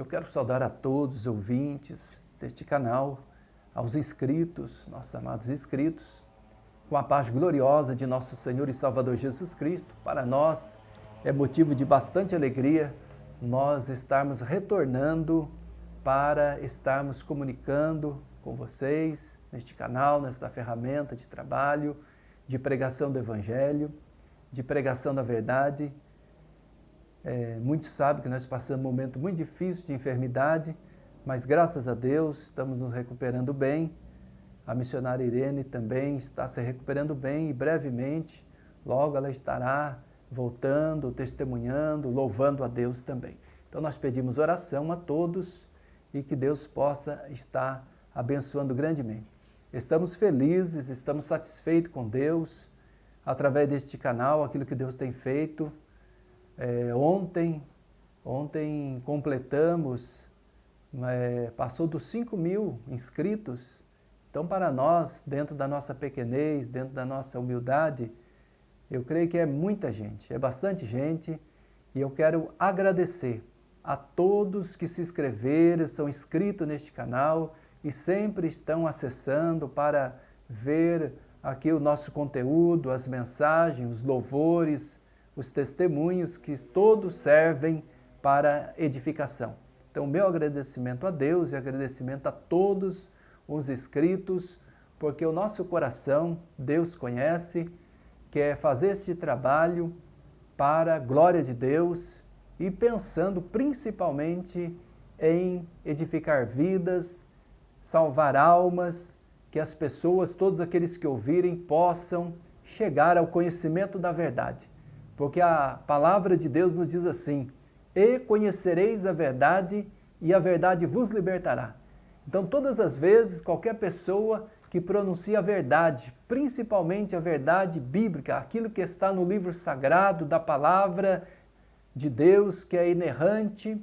Eu quero saudar a todos os ouvintes deste canal, aos inscritos, nossos amados inscritos, com a paz gloriosa de nosso Senhor e Salvador Jesus Cristo. Para nós é motivo de bastante alegria nós estarmos retornando para estarmos comunicando com vocês neste canal, nesta ferramenta de trabalho, de pregação do Evangelho, de pregação da verdade. Muitos sabem que nós passamos um momento muito difícil de enfermidade, mas graças a Deus estamos nos recuperando bem. A missionária Irene também está se recuperando bem e brevemente, logo ela estará voltando, testemunhando, louvando a Deus também. Então nós pedimos oração a todos e que Deus possa estar abençoando grandemente. Estamos felizes, estamos satisfeitos com Deus, através deste canal, aquilo que Deus tem feito. Ontem completamos, passou dos 5.000 inscritos. Então, para nós, dentro da nossa pequenez, dentro da nossa humildade, eu creio que é muita gente, é bastante gente, e eu quero agradecer a todos que se inscreveram, são inscritos neste canal e sempre estão acessando para ver aqui o nosso conteúdo, as mensagens, os louvores, os testemunhos que todos servem para edificação. Então, meu agradecimento a Deus e agradecimento a todos os inscritos, porque o nosso coração, Deus conhece, quer fazer este trabalho para a glória de Deus e pensando principalmente em edificar vidas, salvar almas, que as pessoas, todos aqueles que ouvirem, possam chegar ao conhecimento da verdade. Porque a palavra de Deus nos diz assim: e conhecereis a verdade, e a verdade vos libertará. Então, todas as vezes, qualquer pessoa que pronuncia a verdade, principalmente a verdade bíblica, aquilo que está no livro sagrado da palavra de Deus, que é inerrante,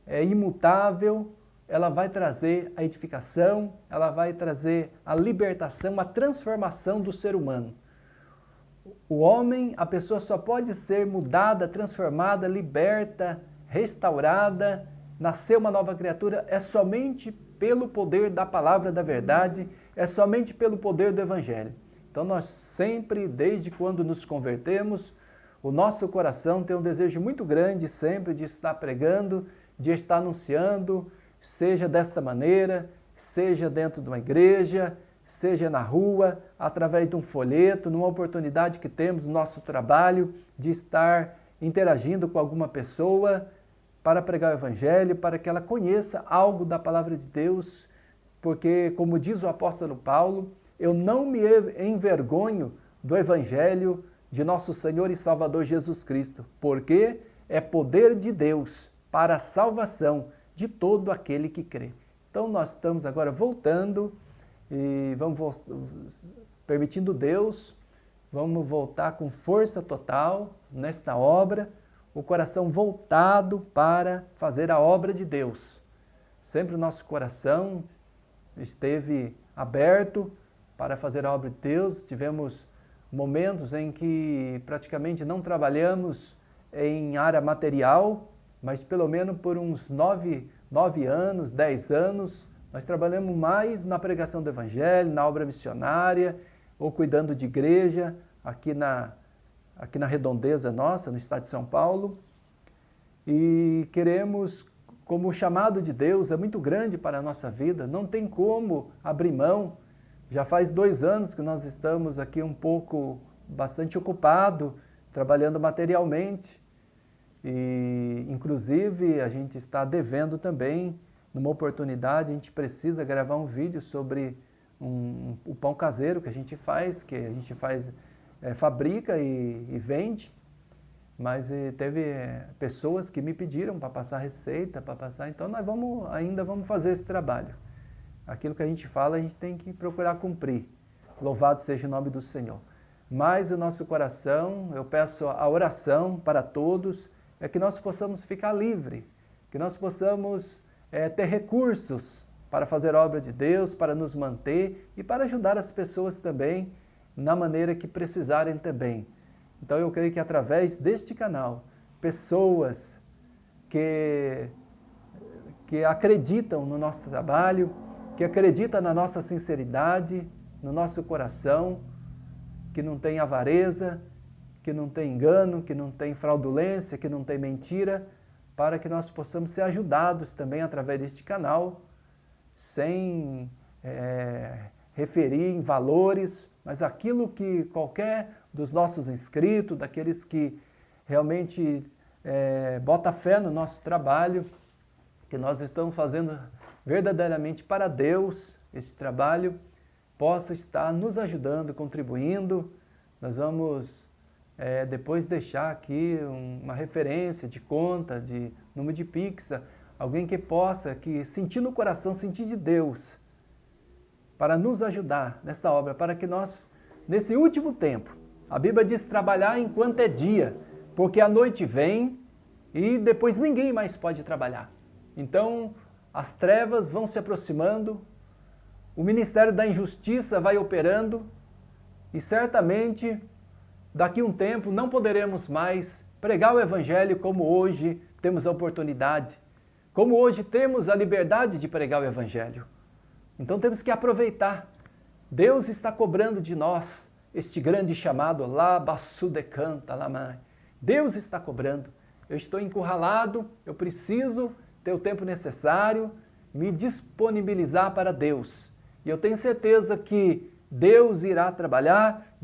é imutável, ela vai trazer a edificação, ela vai trazer a libertação, a transformação do ser humano. O homem, a pessoa só pode ser mudada, transformada, liberta, restaurada, nascer uma nova criatura, é somente pelo poder da palavra da verdade, é somente pelo poder do Evangelho. Então nós sempre, desde quando nos convertemos, o nosso coração tem um desejo muito grande sempre de estar pregando, de estar anunciando, seja desta maneira, seja dentro de uma igreja, seja na rua, através de um folheto, numa oportunidade que temos no nosso trabalho, de estar interagindo com alguma pessoa para pregar o Evangelho, para que ela conheça algo da palavra de Deus, porque, como diz o apóstolo Paulo, eu não me envergonho do Evangelho de nosso Senhor e Salvador Jesus Cristo, porque é poder de Deus para a salvação de todo aquele que crê. Então nós estamos agora voltando e vamos, permitindo Deus, vamos voltar com força total nesta obra, o coração voltado para fazer a obra de Deus. Sempre o nosso coração esteve aberto para fazer a obra de Deus. Tivemos momentos em que praticamente não trabalhamos em área material, mas pelo menos por uns 9 anos, 10 anos, nós trabalhamos mais na pregação do Evangelho, na obra missionária, ou cuidando de igreja, aqui na redondeza nossa, no estado de São Paulo. E queremos, como o chamado de Deus é muito grande para a nossa vida, não tem como abrir mão. Já faz 2 anos que nós estamos aqui bastante ocupado, trabalhando materialmente. E, inclusive, a gente está devendo também, numa oportunidade, a gente precisa gravar um vídeo sobre o pão caseiro que a gente faz, fabrica e vende, mas teve pessoas que me pediram para passar receita, então nós ainda vamos fazer esse trabalho. Aquilo que a gente fala, a gente tem que procurar cumprir. Louvado seja o nome do Senhor. Mas o nosso coração, eu peço a oração para todos, é que nós possamos ficar livres, que nós possamos ter recursos para fazer a obra de Deus, para nos manter e para ajudar as pessoas também na maneira que precisarem também. Então eu creio que através deste canal, pessoas que que acreditam no nosso trabalho, que acreditam na nossa sinceridade, no nosso coração, que não tem avareza, que não tem engano, que não tem fraudulência, que não tem mentira, para que nós possamos ser ajudados também através deste canal, sem referir em valores, mas aquilo que qualquer dos nossos inscritos, daqueles que realmente bota fé no nosso trabalho, que nós estamos fazendo verdadeiramente para Deus, esse trabalho, possa estar nos ajudando, contribuindo. Nós vamos depois deixar aqui uma referência de conta, de número de Pix, alguém que possa sentir no coração, sentir de Deus, para nos ajudar nesta obra, para que nós, nesse último tempo, a Bíblia diz trabalhar enquanto é dia, porque a noite vem e depois ninguém mais pode trabalhar. Então, as trevas vão se aproximando, o ministério da injustiça vai operando e certamente, daqui a um tempo, não poderemos mais pregar o Evangelho como hoje temos a oportunidade, como hoje temos a liberdade de pregar o Evangelho. Então temos que aproveitar. Deus está cobrando de nós este grande chamado, lá basudecanta, lamai. Deus está cobrando. Eu estou encurralado, eu preciso ter o tempo necessário, me disponibilizar para Deus. E eu tenho certeza que Deus irá trabalhar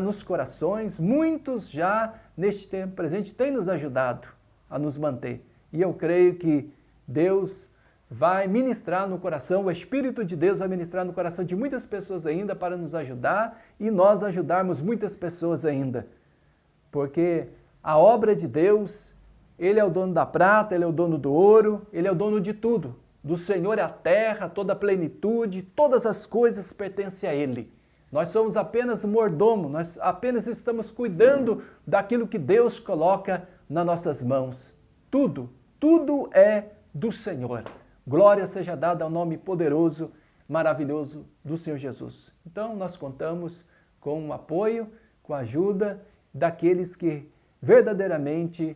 nos corações. Muitos já, neste tempo presente, têm nos ajudado a nos manter. E eu creio que Deus vai ministrar no coração, o Espírito de Deus vai ministrar no coração de muitas pessoas ainda para nos ajudar e nós ajudarmos muitas pessoas ainda. Porque a obra de Deus, Ele é o dono da prata, Ele é o dono do ouro, Ele é o dono de tudo. Do Senhor é a terra, toda a plenitude, todas as coisas pertencem a Ele. Nós somos apenas mordomo, nós apenas estamos cuidando daquilo que Deus coloca nas nossas mãos. Tudo é do Senhor. Glória seja dada ao nome poderoso, maravilhoso do Senhor Jesus. Então, nós contamos com o apoio, com a ajuda daqueles que verdadeiramente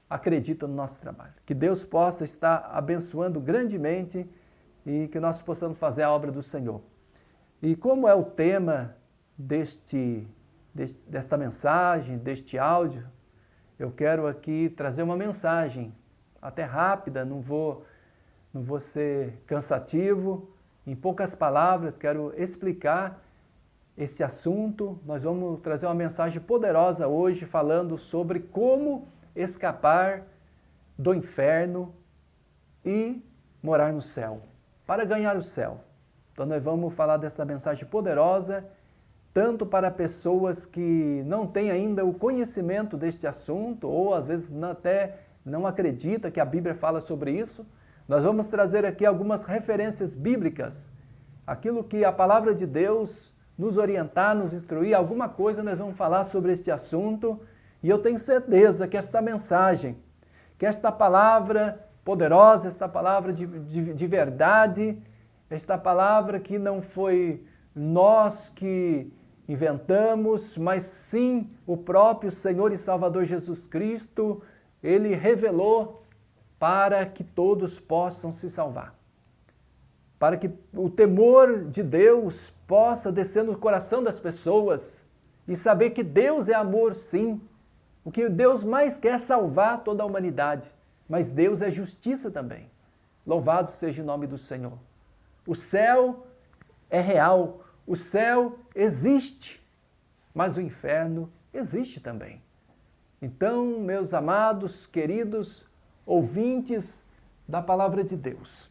acreditam no nosso trabalho. Que Deus possa estar abençoando grandemente e que nós possamos fazer a obra do Senhor. E como é o tema desta mensagem, deste áudio, eu quero aqui trazer uma mensagem, até rápida, não vou ser cansativo. Em poucas palavras, quero explicar esse assunto. Nós vamos trazer uma mensagem poderosa hoje, falando sobre como escapar do inferno e morar no céu, para ganhar o céu. Então nós vamos falar dessa mensagem poderosa, tanto para pessoas que não têm ainda o conhecimento deste assunto, ou às vezes até não acredita que a Bíblia fala sobre isso. Nós vamos trazer aqui algumas referências bíblicas, aquilo que a palavra de Deus nos orientar, nos instruir, alguma coisa nós vamos falar sobre este assunto. E eu tenho certeza que esta mensagem, que esta palavra poderosa, esta palavra de verdade, esta palavra que não foi nós que inventamos, mas sim o próprio Senhor e Salvador Jesus Cristo, Ele revelou para que todos possam se salvar. Para que o temor de Deus possa descer no coração das pessoas e saber que Deus é amor, sim. O que Deus mais quer é salvar toda a humanidade, mas Deus é justiça também. Louvado seja o nome do Senhor. O céu é real, o céu existe, mas o inferno existe também. Então, meus amados, queridos ouvintes da palavra de Deus,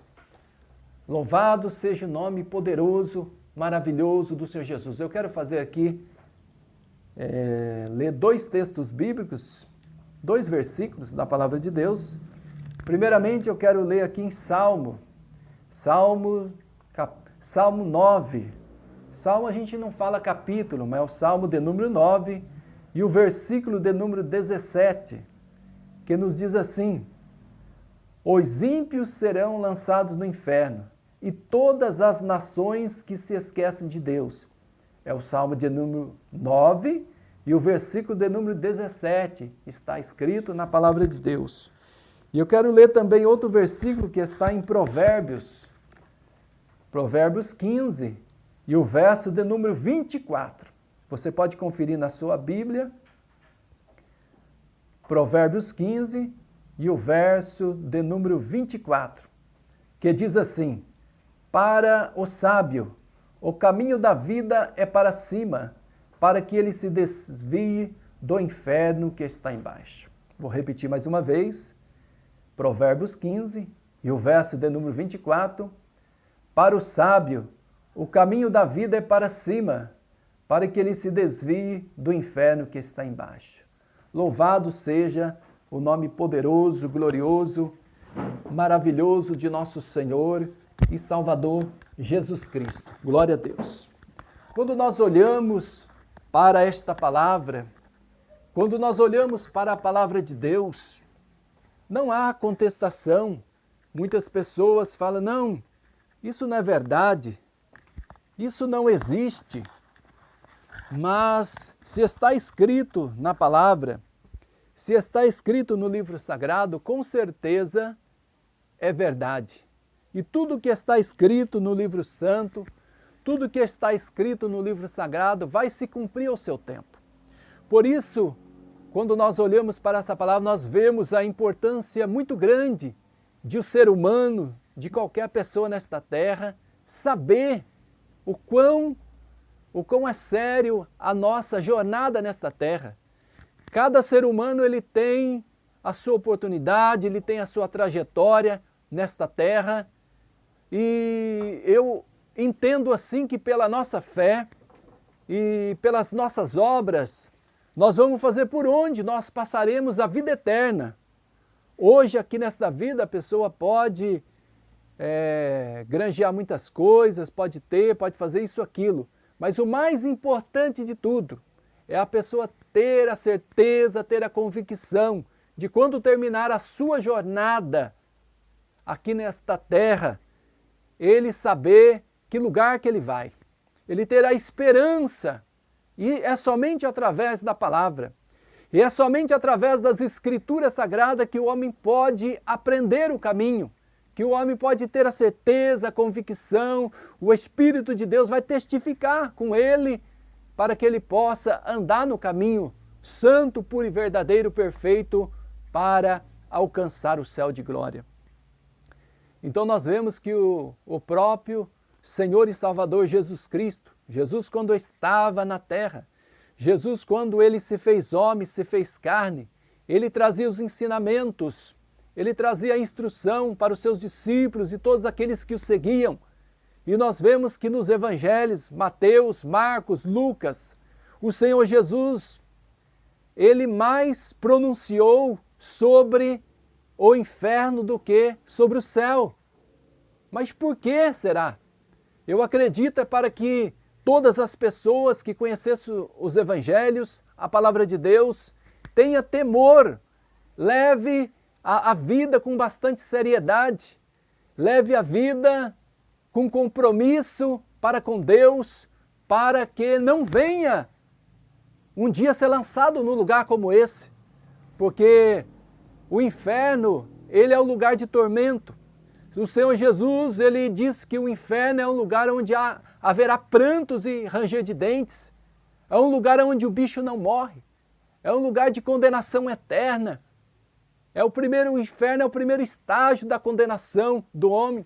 louvado seja o nome poderoso, maravilhoso do Senhor Jesus. Eu quero fazer aqui ler dois textos bíblicos, dois versículos da palavra de Deus. Primeiramente, eu quero ler aqui em Salmo 9. Salmo a gente não fala capítulo, mas é o Salmo de número 9 e o versículo de número 17, que nos diz assim: os ímpios serão lançados no inferno e todas as nações que se esquecem de Deus. É o Salmo de número 9 e o versículo de número 17 está escrito na palavra de Deus. E eu quero ler também outro versículo que está em Provérbios 15, e o verso de número 24. Você pode conferir na sua Bíblia, Provérbios 15 e o verso de número 24, que diz assim: para o sábio, o caminho da vida é para cima, para que ele se desvie do inferno que está embaixo. Vou repetir mais uma vez, Provérbios 15 e o verso de número 24, para o sábio, o caminho da vida é para cima, para que ele se desvie do inferno que está embaixo. Louvado seja o nome poderoso, glorioso, maravilhoso de nosso Senhor e Salvador Jesus Cristo. Glória a Deus. Quando nós olhamos para esta palavra, quando nós olhamos para a palavra de Deus, não há contestação. Muitas pessoas falam, não, isso não é verdade, isso não existe. Mas se está escrito na palavra, se está escrito no livro sagrado, com certeza é verdade. E tudo que está escrito no livro santo, tudo que está escrito no livro sagrado vai se cumprir ao seu tempo. Por isso, quando nós olhamos para essa palavra, nós vemos a importância muito grande de o ser humano, de qualquer pessoa nesta terra, saber o quão é sério a nossa jornada nesta terra. Cada ser humano ele tem a sua oportunidade, ele tem a sua trajetória nesta terra. E eu entendo assim que pela nossa fé e pelas nossas obras, nós vamos fazer por onde nós passaremos a vida eterna. Hoje aqui nesta vida a pessoa pode granjear muitas coisas, pode fazer isso, aquilo. Mas o mais importante de tudo é a pessoa ter a certeza, ter a convicção de quando terminar a sua jornada aqui nesta terra, ele saber que lugar que ele vai. Ele ter a esperança, e é somente através da palavra, e é somente através das escrituras sagradas que o homem pode aprender o caminho, que o homem pode ter a certeza, a convicção, o Espírito de Deus vai testificar com ele para que ele possa andar no caminho santo, puro e verdadeiro, perfeito, para alcançar o céu de glória. Então nós vemos que o próprio Senhor e Salvador Jesus Cristo, Jesus quando estava na terra, Jesus quando ele se fez homem, se fez carne, ele trazia os ensinamentos, ele trazia a instrução para os seus discípulos e todos aqueles que o seguiam. E nós vemos que nos evangelhos, Mateus, Marcos, Lucas, o Senhor Jesus, ele mais pronunciou sobre o inferno do que sobre o céu. Mas por que será? Eu acredito é para que todas as pessoas que conhecessem os evangelhos, a palavra de Deus, tenha temor, leve a vida com bastante seriedade, leve a vida com compromisso para com Deus, para que não venha um dia ser lançado num lugar como esse, porque o inferno, ele é um lugar de tormento. O Senhor Jesus, ele diz que o inferno é um lugar onde haverá prantos e ranger de dentes, é um lugar onde o bicho não morre, é um lugar de condenação eterna. O inferno é o primeiro estágio da condenação do homem.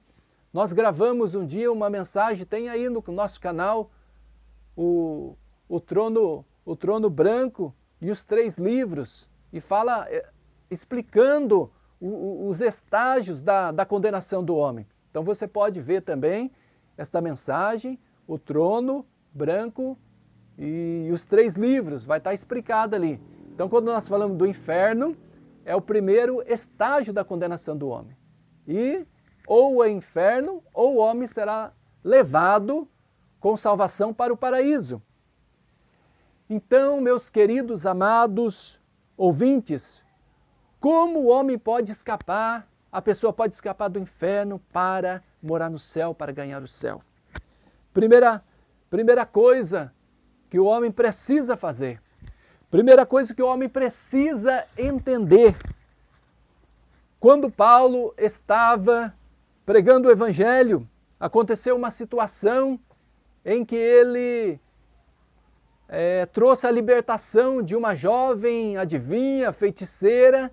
Nós gravamos um dia uma mensagem, tem aí no nosso canal, o trono branco e os 3 livros, e fala explicando os estágios da condenação do homem. Então você pode ver também esta mensagem, o trono branco e os 3 livros, vai estar explicado ali. Então quando nós falamos do inferno, é o primeiro estágio da condenação do homem. E ou é inferno, ou o homem será levado com salvação para o paraíso. Então, meus queridos, amados ouvintes, como o homem pode escapar, a pessoa pode escapar do inferno para morar no céu, para ganhar o céu? Primeira coisa que o homem precisa fazer, primeira coisa que o homem precisa entender, quando Paulo estava pregando o Evangelho, aconteceu uma situação em que ele trouxe a libertação de uma jovem adivinha, feiticeira,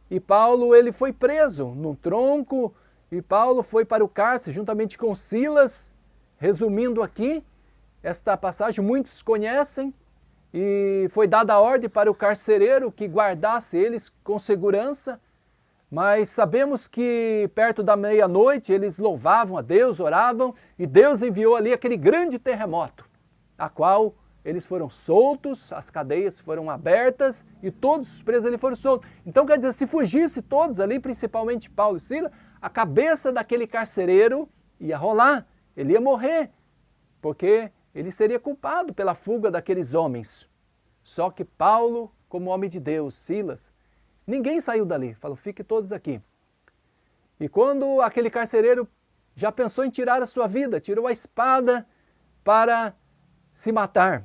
e Paulo ele foi preso num tronco, e Paulo foi para o cárcere juntamente com Silas. Resumindo aqui, esta passagem muitos conhecem, e foi dada a ordem para o carcereiro que guardasse eles com segurança, mas sabemos que perto da meia-noite eles louvavam a Deus, oravam, e Deus enviou ali aquele grande terremoto, a qual eles foram soltos, as cadeias foram abertas e todos os presos ali foram soltos. Então quer dizer, se fugisse todos ali, principalmente Paulo e Silas, a cabeça daquele carcereiro ia rolar, ele ia morrer, porque ele seria culpado pela fuga daqueles homens. Só que Paulo, como homem de Deus, Silas, ninguém saiu dali, falou, fiquem todos aqui. E quando aquele carcereiro já pensou em tirar a sua vida, tirou a espada para se matar,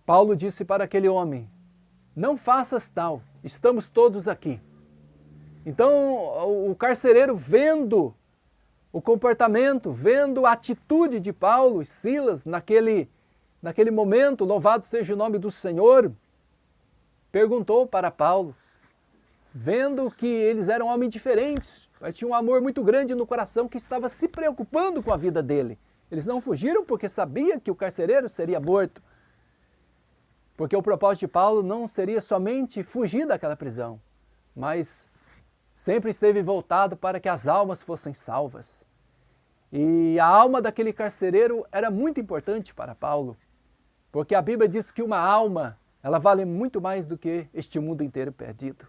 Paulo disse para aquele homem, não faças tal, estamos todos aqui. Então o carcereiro, vendo o comportamento, vendo a atitude de Paulo e Silas naquele momento, louvado seja o nome do Senhor, perguntou para Paulo, vendo que eles eram homens diferentes, mas tinham um amor muito grande no coração que estava se preocupando com a vida dele. Eles não fugiram porque sabiam que o carcereiro seria morto. Porque o propósito de Paulo não seria somente fugir daquela prisão, mas sempre esteve voltado para que as almas fossem salvas. E a alma daquele carcereiro era muito importante para Paulo, porque a Bíblia diz que uma alma, ela vale muito mais do que este mundo inteiro perdido.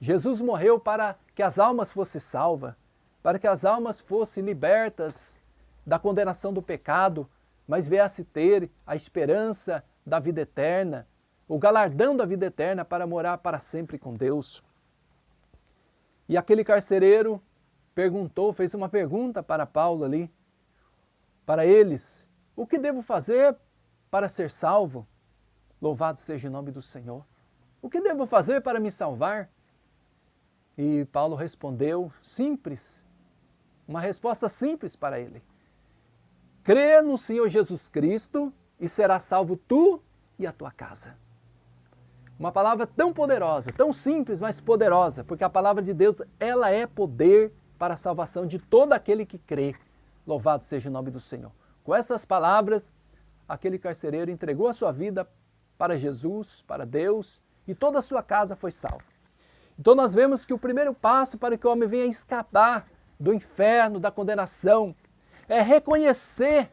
Jesus morreu para que as almas fossem salvas, para que as almas fossem libertas da condenação do pecado, mas viesse ter a esperança da vida eterna, o galardão da vida eterna para morar para sempre com Deus. E aquele carcereiro perguntou, fez uma pergunta para Paulo ali, para eles, o que devo fazer para ser salvo? Louvado seja o nome do Senhor. O que devo fazer para me salvar? E Paulo respondeu, simples, uma resposta simples para ele. Crê no Senhor Jesus Cristo e será salvo tu e a tua casa. Uma palavra tão poderosa, tão simples, mas poderosa, porque a palavra de Deus, ela é poder para a salvação de todo aquele que crê. Louvado seja o nome do Senhor. Com estas palavras, aquele carcereiro entregou a sua vida para Jesus, para Deus, e toda a sua casa foi salva. Então nós vemos que o primeiro passo para que o homem venha escapar do inferno, da condenação, é reconhecer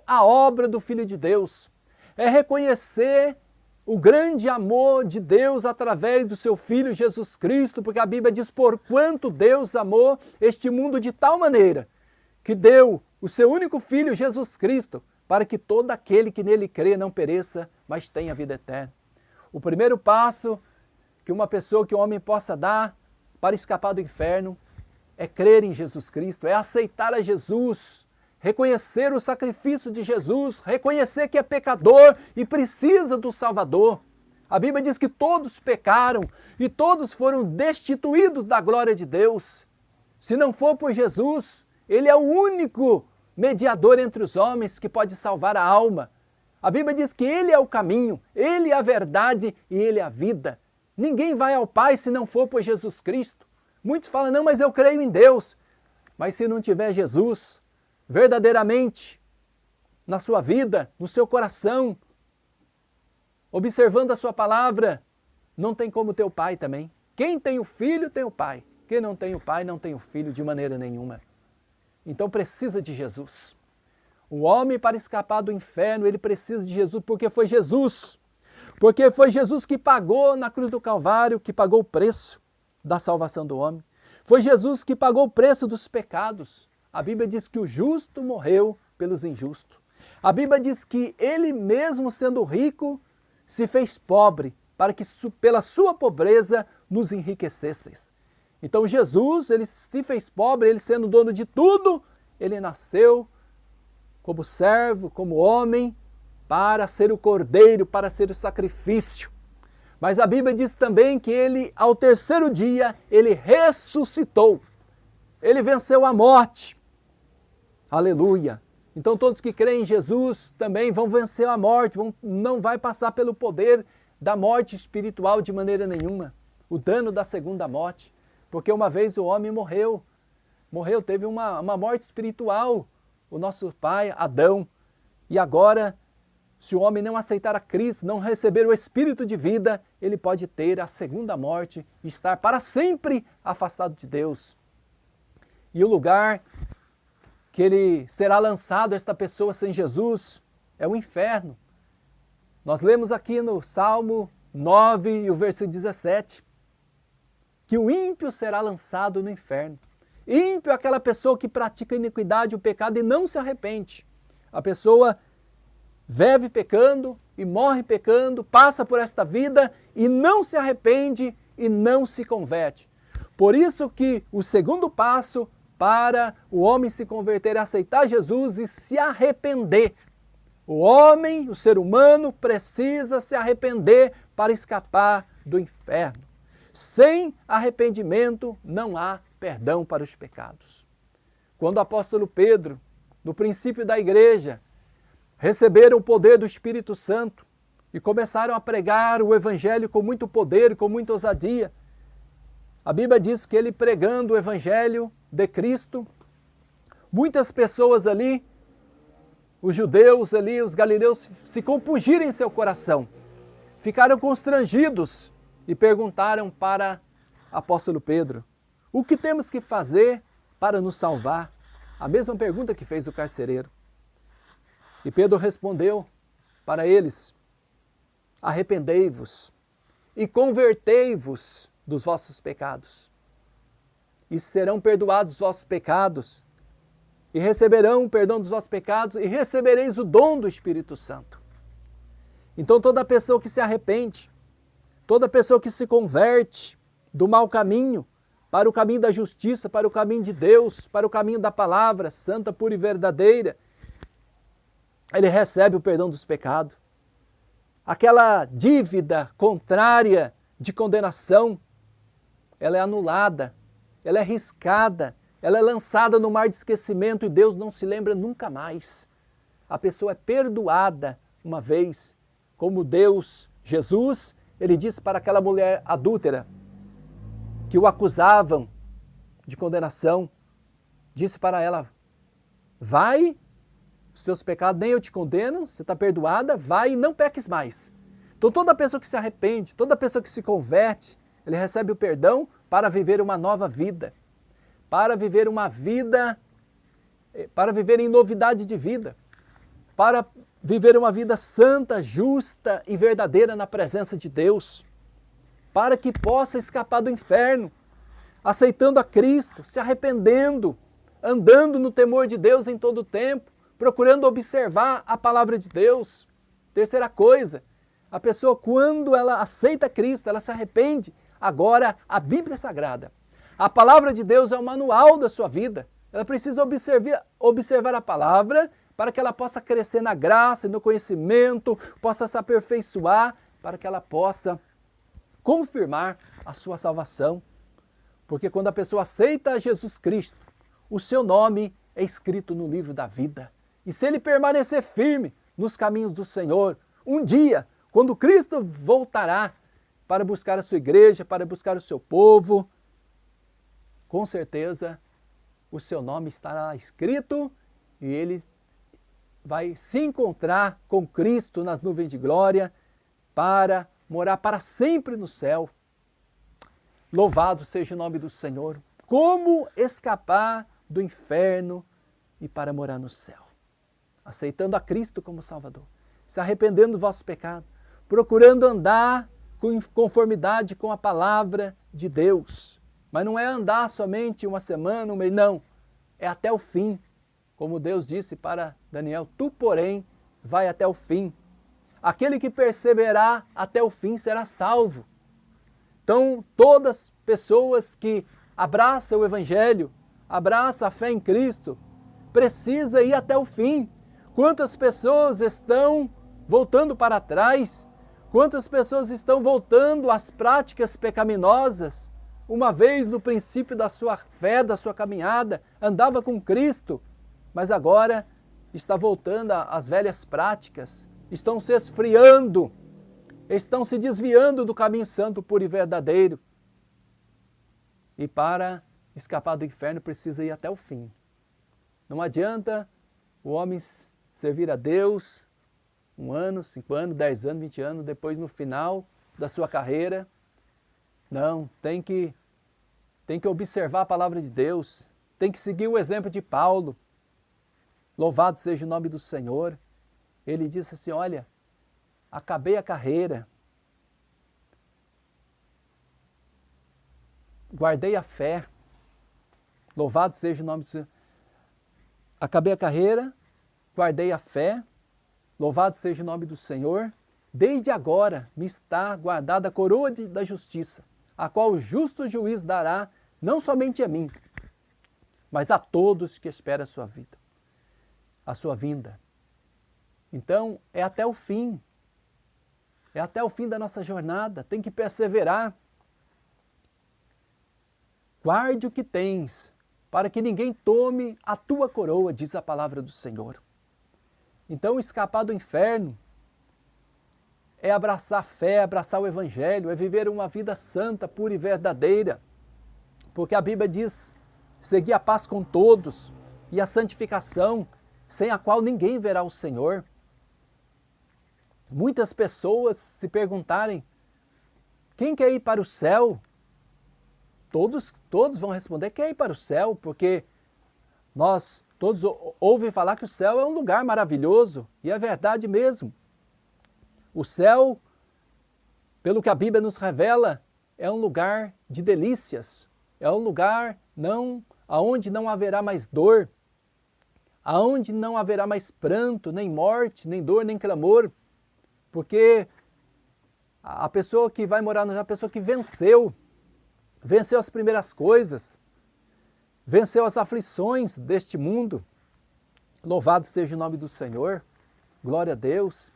a obra do Filho de Deus, é reconhecer o grande amor de Deus através do seu Filho Jesus Cristo, porque a Bíblia diz, porquanto Deus amou este mundo de tal maneira, que deu o seu único Filho Jesus Cristo, para que todo aquele que nele crê não pereça, mas tenha vida eterna. O primeiro passo que uma pessoa, que um homem possa dar para escapar do inferno, é crer em Jesus Cristo, é aceitar a Jesus, reconhecer o sacrifício de Jesus, reconhecer que é pecador e precisa do Salvador. A Bíblia diz que todos pecaram e todos foram destituídos da glória de Deus. Se não for por Jesus, Ele é o único mediador entre os homens que pode salvar a alma. A Bíblia diz que Ele é o caminho, Ele é a verdade e Ele é a vida. Ninguém vai ao Pai se não for por Jesus Cristo. Muitos falam, não, mas eu creio em Deus. Mas se não tiver Jesus verdadeiramente na sua vida, no seu coração, observando a sua palavra, não tem como ter o Pai também. Quem tem o Filho tem o Pai. Quem não tem o Pai não tem o Filho de maneira nenhuma. Então precisa de Jesus. O homem, para escapar do inferno, ele precisa de Jesus, porque foi Jesus. Porque foi Jesus que pagou na cruz do Calvário, que pagou o preço da salvação do homem. Foi Jesus que pagou o preço dos pecados. A Bíblia diz que o justo morreu pelos injustos. A Bíblia diz que Ele mesmo, sendo rico, se fez pobre, para que pela sua pobreza nos enriquecesseis. Então Jesus, Ele se fez pobre, Ele sendo dono de tudo, Ele nasceu como servo, como homem, para ser o cordeiro, para ser o sacrifício. Mas a Bíblia diz também que ele, ao terceiro dia, ele ressuscitou. Ele venceu a morte. Aleluia! Então todos que creem em Jesus também vão vencer a morte, não vai passar pelo poder da morte espiritual de maneira nenhuma. O dano da segunda morte. Porque uma vez o homem morreu, teve uma morte espiritual, o nosso pai Adão. E agora, se o homem não aceitar a Cristo, não receber o Espírito de vida, ele pode ter a segunda morte e estar para sempre afastado de Deus. E o lugar que ele será lançado, esta pessoa sem Jesus, é o inferno. Nós lemos aqui no Salmo 9 e o versículo 17, que o ímpio será lançado no inferno. Ímpio é aquela pessoa que pratica a iniquidade, o pecado e não se arrepende. A pessoa vive pecando e morre pecando, passa por esta vida e não se arrepende e não se converte. Por isso que o segundo passo para o homem se converter é aceitar Jesus e se arrepender. O homem, o ser humano, precisa se arrepender para escapar do inferno. Sem arrependimento não há perdão para os pecados. Quando o apóstolo Pedro, no princípio da igreja, receberam o poder do Espírito Santo e começaram a pregar o Evangelho com muito poder e com muita ousadia, a Bíblia diz que ele pregando o Evangelho de Cristo, muitas pessoas ali, os judeus ali, os galileus, se compungiram em seu coração, ficaram constrangidos e perguntaram para o apóstolo Pedro: o que temos que fazer para nos salvar? A mesma pergunta que fez o carcereiro. E Pedro respondeu para eles: arrependei-vos e convertei-vos dos vossos pecados, e serão perdoados os vossos pecados, e receberão o perdão dos vossos pecados, e recebereis o dom do Espírito Santo. Então toda pessoa que se arrepende, toda pessoa que se converte do mau caminho para o caminho da justiça, para o caminho de Deus, para o caminho da palavra santa, pura e verdadeira, ele recebe o perdão dos pecados. Aquela dívida contrária de condenação, ela é anulada, ela é riscada, ela é lançada no mar de esquecimento e Deus não se lembra nunca mais. A pessoa é perdoada uma vez, como Deus, Jesus, ele disse para aquela mulher adúltera, que o acusavam de condenação, disse para ela: vai, os teus pecados nem eu te condeno, você está perdoada, vai e não peques mais. Então toda pessoa que se arrepende, toda pessoa que se converte, ele recebe o perdão para viver uma nova vida, para viver uma vida, para viver em novidade de vida, para viver uma vida santa, justa e verdadeira na presença de Deus, para que possa escapar do inferno, aceitando a Cristo, se arrependendo, andando no temor de Deus em todo o tempo, procurando observar a palavra de Deus. Terceira coisa, a pessoa quando ela aceita Cristo, ela se arrepende. Agora, a Bíblia Sagrada, a palavra de Deus é o manual da sua vida. Ela precisa observar a palavra para que ela possa crescer na graça e no conhecimento, possa se aperfeiçoar, para que ela possa confirmar a sua salvação. Porque quando a pessoa aceita Jesus Cristo, o seu nome é escrito no livro da vida. E se ele permanecer firme nos caminhos do Senhor, um dia, quando Cristo voltará para buscar a sua igreja, para buscar o seu povo, com certeza o seu nome estará escrito e ele vai se encontrar com Cristo nas nuvens de glória para morar para sempre no céu. Louvado seja o nome do Senhor. Como escapar do inferno e para morar no céu? Aceitando a Cristo como Salvador, se arrependendo do vosso pecado, procurando andar com conformidade com a palavra de Deus. Mas não é andar somente uma semana, um mês, não. É até o fim. Como Deus disse para Daniel: tu, porém, vai até o fim. Aquele que perseverar até o fim será salvo. Então, todas as pessoas que abraçam o Evangelho, abraçam a fé em Cristo, precisa ir até o fim. Quantas pessoas estão voltando para trás? Quantas pessoas estão voltando às práticas pecaminosas? Uma vez no princípio da sua fé, da sua caminhada, andava com Cristo, mas agora está voltando às velhas práticas, estão se esfriando, estão se desviando do caminho santo, puro e verdadeiro. E para escapar do inferno precisa ir até o fim. Não adianta o homem servir a Deus 1 ano, 5 anos, 10 anos, 20 anos, depois no final da sua carreira. Não, tem que observar a palavra de Deus, tem que seguir o exemplo de Paulo. Louvado seja o nome do Senhor. Ele disse assim, olha, acabei a carreira, guardei a fé. Louvado seja o nome do Senhor. Acabei a carreira, guardei a fé. Louvado seja o nome do Senhor. Desde agora me está guardada a coroa da justiça, a qual o justo juiz dará, não somente a mim, mas a todos que esperam a sua vida, a sua vinda. Então, é até o fim. É até o fim da nossa jornada. Tem que perseverar. Guarde o que tens, para que ninguém tome a tua coroa, diz a palavra do Senhor. Então, escapar do inferno é abraçar a fé, abraçar o Evangelho, é viver uma vida santa, pura e verdadeira. Porque a Bíblia diz, seguir a paz com todos e a santificação, sem a qual ninguém verá o Senhor. Muitas pessoas se perguntarem, quem quer ir para o céu? Todos vão responder, quer ir para o céu, porque nós todos ouvem falar que o céu é um lugar maravilhoso, e é verdade mesmo. O céu, pelo que a Bíblia nos revela, é um lugar de delícias, é um lugar aonde não haverá mais dor, aonde não haverá mais pranto, nem morte, nem dor, nem clamor, porque a pessoa que vai morar é a pessoa que venceu as primeiras coisas, venceu as aflições deste mundo. Louvado seja o nome do Senhor, glória a Deus.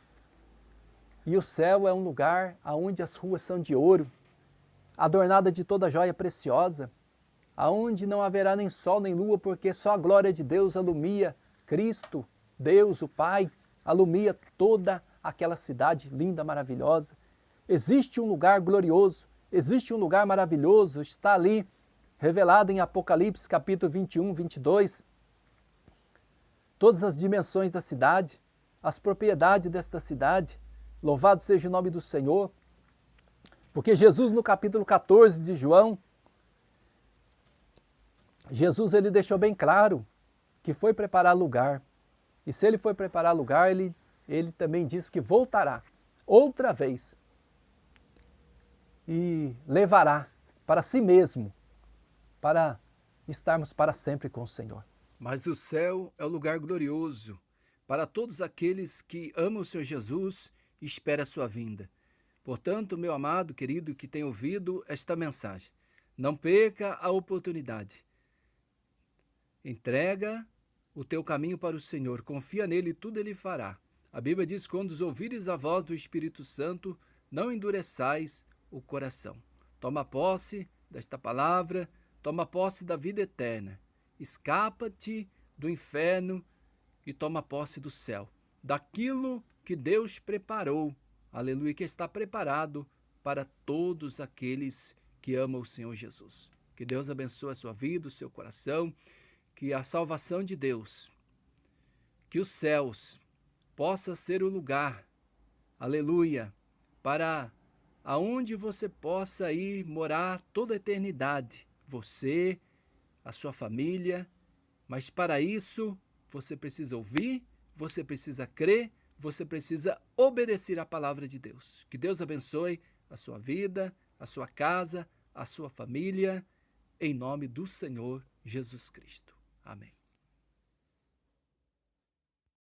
E o céu é um lugar onde as ruas são de ouro, adornada de toda joia preciosa, aonde não haverá nem sol nem lua, porque só a glória de Deus alumia Cristo, Deus, o Pai, alumia toda aquela cidade linda, maravilhosa. Existe um lugar glorioso, existe um lugar maravilhoso, está ali, revelado em Apocalipse capítulo 21, 22, todas as dimensões da cidade, as propriedades desta cidade. Louvado seja o nome do Senhor, porque Jesus no capítulo 14 de João, Jesus ele deixou bem claro que foi preparar lugar, e se ele foi preparar lugar, ele também disse que voltará outra vez e levará para si mesmo, para estarmos para sempre com o Senhor. Mas o céu é o lugar glorioso para todos aqueles que amam o Senhor Jesus e esperam a sua vinda. Portanto, meu amado, querido, que tem ouvido esta mensagem, não perca a oportunidade. Entrega o teu caminho para o Senhor, confia nele e tudo ele fará. A Bíblia diz, quando ouvires a voz do Espírito Santo, não endureçais o coração. Toma posse desta palavra, toma posse da vida eterna. Escapa-te do inferno e toma posse do céu, daquilo que Deus preparou, aleluia, que está preparado para todos aqueles que amam o Senhor Jesus. Que Deus abençoe a sua vida, o seu coração, que a salvação de Deus, que os céus possa ser o lugar, aleluia, para aonde você possa ir morar toda a eternidade, você, a sua família, mas para isso você precisa ouvir, você precisa crer, você precisa obedecer à palavra de Deus. Que Deus abençoe a sua vida, a sua casa, a sua família, em nome do Senhor Jesus Cristo. Amém.